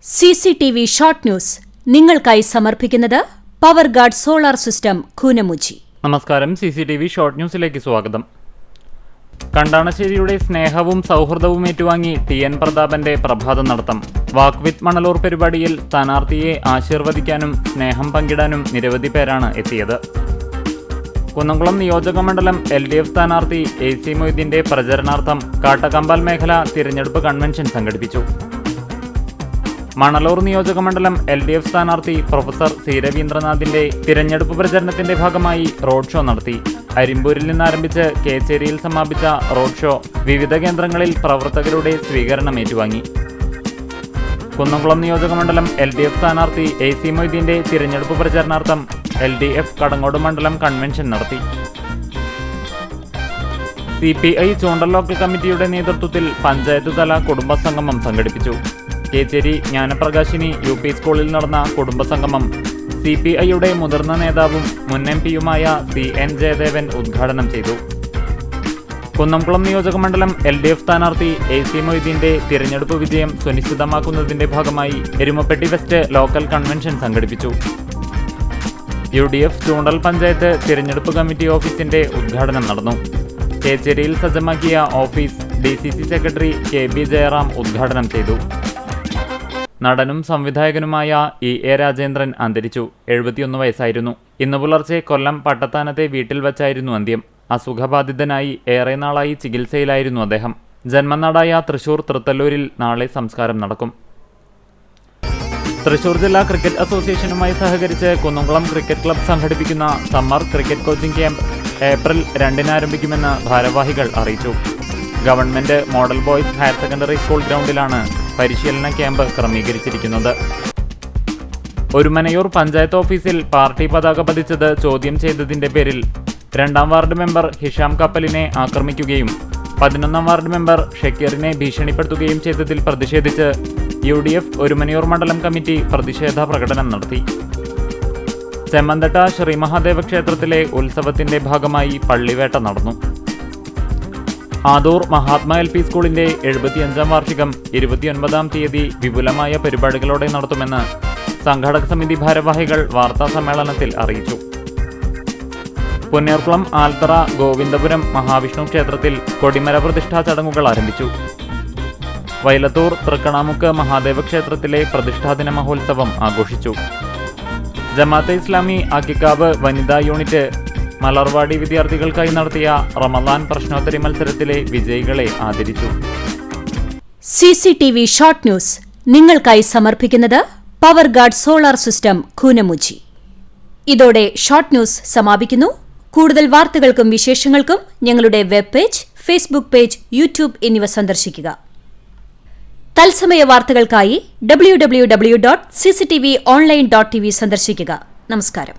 CCTV short news നിങ്ങൾക്കായി സമർപ്പിക്കുന്നത് power guard solar system Koonamuchi. നമസ്കാരം. CCTV ഷോർട്ട് ന്യൂസിലേക്ക് സ്വാഗതം. കണ്ടാണശ്ശേരിയുടെ സ്നേഹവും സൗഹൃദവും ഏറ്റുവാങ്ങി TN പ്രതാപന്റെ പ്രഭാത നടത്തം. വാക്ക് വിത്ത് മണലൂർ പരിപാടിയിൽ സ്ഥാനാർത്ഥിയെ ആശീർവദിക്കാനും സ്നേഹം പങ്കിടാനും നിരവധി പേരാണ് എത്തിയത്. കുന്നംകുളം നിയോജക മണ്ഡലം LDF സ്ഥാനാർത്ഥി AC മൊയ്തീന്റെ പ്രചരണാർത്ഥം കാട്ടകമ്പാൽ മേഖല തിരഞ്ഞെടുപ്പ് കൺവെൻഷൻ സംഘടിപ്പിച്ചു. മണലൂർ നിയോജക മണ്ഡലം LDF സ്ഥാനാർത്ഥി പ്രൊഫസർ C. രവീന്ദ്രനാഥിന്റെ തിരഞ്ഞെടുപ്പ് പ്രചരണത്തിന്റെ ഭാഗമായി റോഡ് ഷോ നടത്തി. അരിമ്പൂരിൽ നിന്നാരംഭിച്ച് കേച്ചേരിയിൽ സമാപിച്ച റോഡ് ഷോ വിവിധ കേന്ദ്രങ്ങളിൽ പ്രവർത്തകരുടെ സ്വീകരണം ഏറ്റുവാങ്ങി. കുന്നംകുളം നിയോജക മണ്ഡലം LDF സ്ഥാനാർത്ഥി AC മൊയ്തീന്റെ തിരഞ്ഞെടുപ്പ് പ്രചരണാർത്ഥം LDF കടങ്ങോട് മണ്ഡലം കൺവെൻഷൻ നടത്തി. CPI ചൂണ്ടൽ ലോക്കൽ കമ്മിറ്റിയുടെ നേതൃത്വത്തിൽ പഞ്ചായത്ത് തല കുടുംബസംഗമം സംഘടിപ്പിച്ചു. കേച്ചേരി ജ്ഞാനപ്രകാശിനി UP സ്കൂളിൽ നടന്ന കുടുംബസംഗമം CPIയുടെ മുതിർന്ന നേതാവും മുൻ MPയുമായ CN ജയദേവൻ ഉദ്ഘാടനം ചെയ്തു. കുന്നംകുളം നിയോജക മണ്ഡലം LDF സ്ഥാനാർത്ഥി AC മൊയ്തീന്റെ തിരഞ്ഞെടുപ്പ് വിജയം സുനിശ്ചിതമാക്കുന്നതിന്റെ ഭാഗമായി എരുമപ്പെട്ടി വെസ്റ്റ് ലോക്കൽ കൺവെൻഷൻ സംഘടിപ്പിച്ചു. UDF ചൂണ്ടൽ പഞ്ചായത്ത് തിരഞ്ഞെടുപ്പ് കമ്മിറ്റി ഓഫീസിന്റെ ഉദ്ഘാടനം നടന്നു. കേച്ചേരിയിൽ സജ്ജമാക്കിയ office DCC secretary KB Jayaram ഉദ്ഘാടനം ചെയ്തു. നടനും സംവിധായകനുമായ EA രാജേന്ദ്രൻ അന്തരിച്ചു. 71 വയസ്സായിരുന്നു. ഇന്ന് പുലർച്ചെ കൊല്ലം പട്ടത്താനത്തെ വീട്ടിൽ വച്ചായിരുന്നു അന്ത്യം. അസുഖബാധിതനായി ഏറെ നാളായി ചികിത്സയിലായിരുന്നു അദ്ദേഹം. ജന്മനാടായ തൃശൂർ തൃത്തല്ലൂരിൽ നാളെ സംസ്കാരം നടക്കും. തൃശൂർ ജില്ലാ ക്രിക്കറ്റ് അസോസിയേഷനുമായി സഹകരിച്ച് കുന്നംകുളം ക്രിക്കറ്റ് ക്ലബ്ബ് സംഘടിപ്പിക്കുന്ന summer cricket coaching camp April 2-ന് ആരംഭിക്കുമെന്ന് ഭാരവാഹികൾ അറിയിച്ചു. Government model boys higher secondary school ഗ്രൗണ്ടിലാണ് പരിശീലന ക്യാമ്പ് ക്രമീകരിച്ചിരിക്കുന്നത്. ഒരുമനയൂർ പഞ്ചായത്ത് ഓഫീസിൽ പാർട്ടി പതാക പതിച്ചത് ചോദ്യം ചെയ്തതിന്റെ പേരിൽ 2-ാം വാർഡ് മെമ്പർ ഹിഷാം കപ്പലിനെ ആക്രമിക്കുകയും 11-ാം വാർഡ് മെമ്പർ ഷക്കീറിനെ ഭീഷണിപ്പെടുത്തുകയും ചെയ്തതിൽ പ്രതിഷേധിച്ച് UDF ഒരുമനയൂർ മണ്ഡലം കമ്മിറ്റി പ്രതിഷേധ പ്രകടനം നടത്തി. ചെമ്മന്തട്ട ശ്രീ മഹാദേവ ക്ഷേത്രത്തിലെ ഉത്സവത്തിന്റെ ഭാഗമായി പള്ളിവേട്ട നടന്നു. ആദൂർ മഹാത്മാ LP സ്കൂളിന്റെ 75-ാം വാർഷികം 29-ാം തീയതി വിപുലമായ പരിപാടികളോടെ നടത്തുമെന്ന് സംഘാടക സമിതി ഭാരവാഹികൾ വാർത്താ സമ്മേളനത്തിൽ അറിയിച്ചു. പുന്നേർക്കുളം ആൽത്തറ ഗോവിന്ദപുരം മഹാവിഷ്ണു ക്ഷേത്രത്തിൽ കൊടിമര പ്രതിഷ്ഠാ ചടങ്ങുകൾ ആരംഭിച്ചു. വൈലത്തൂർ തൃക്കണാമുക്ക് മഹാദേവ ക്ഷേത്രത്തിലെ പ്രതിഷ്ഠാദിന മഹോത്സവം ആഘോഷിച്ചു. ജമാഅത്തെ ഇസ്ലാമി അക്കിക്കാവ് വനിതാ യൂണിറ്റ് മലർവാടി വിദ്യാർത്ഥികൾക്കായി നടത്തിയ റമദാൻ പ്രശ്നോത്തരി മത്സരത്തിലെ വിജയികളെ ആദരിച്ചു. CCTV ഷോർട്ട് ന്യൂസ് നിങ്ങൾക്കായി സമർപ്പിക്കുന്നത് power guard solar system Koonamuchi. ഇതോടെ ഷോർട്ട് ന്യൂസ് സമാപിക്കുന്നു. കൂടുതൽ വാർത്തകൾക്കും വിശേഷങ്ങൾക്കും ഞങ്ങളുടെ web page, Facebook page, YouTube എന്നിവ സന്ദർശിക്കുക. തത്സമയ വാർത്തകൾക്കായി www.cctv online.tv സന്ദർശിക്കുക. നമസ്കാരം.